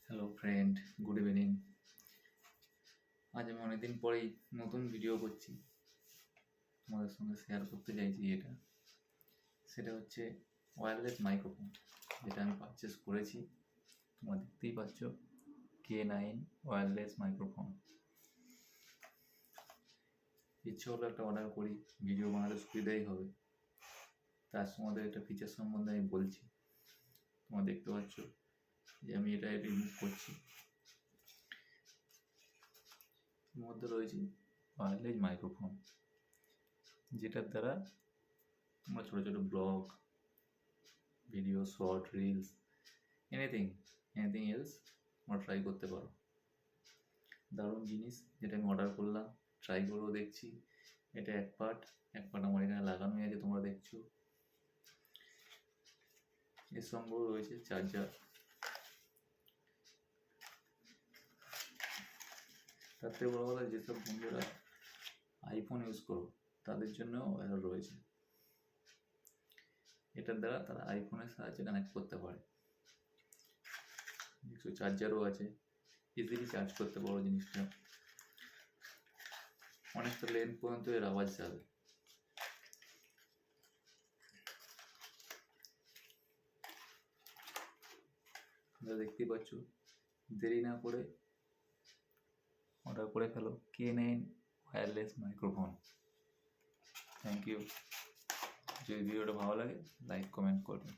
Hello friend, good evening. আজ আমি অনেকদিন পরেই নতুন ভিডিও করছি, তোমাদের সঙ্গে শেয়ার করতে চাইছি। সেটা হচ্ছে ওয়্যারলেস মাইক্রোফোন, যেটা আমি পারচেস করেছি। তোমরা দেখতেই পাচ্ছ, K9 ওয়্যারলেস মাইক্রোফোন। ইচ্ছে হলো একটা অর্ডার করি, ভিডিও বানাতে সুবিধাই হবে। তার সম্বন্ধে একটা ফিচার সম্বন্ধে আমি বলছি। তোমরা দেখতে পাচ্ছ যে আমি এটা রিমুভ করছি। এর মধ্যে রয়েছে ওয়্যারলেস মাইক্রোফোন, যেটার দ্বারা তোমরা ছোটো ছোটো blog, video, short, reels, anything else তোমরা ট্রাই করতে পারো। দারুণ জিনিস, যেটা আমি অর্ডার করলাম, ট্রাই করেও দেখছি। এটা এক পার্ট আমার এখানে লাগানোই আছে, তোমরা দেখছো। এর সঙ্গেও রয়েছে চার্জার। তার থেকে বড় কথা, যেসব বন্ধুরা আইফোন ইউজ করো তাদের জন্যও এটা রয়েছে। এটার দ্বারা তারা আইফোনের সাহায্যে কানেক্ট করতে পারে। কিছু চার্জারও আছে, ইজিলি চার্জ করতে পারো জিনিসটা। অনেকটা লেন্থ পর্যন্ত এর আওয়াজ যাবে। দেখতেই পাচ্ছ, দেরি না করে অর্ডার করে ফেলো K9 wireless microphone. Thank you. যদি ভিডিওটা ভালো লাগে, লাইক কমেন্ট করবেন।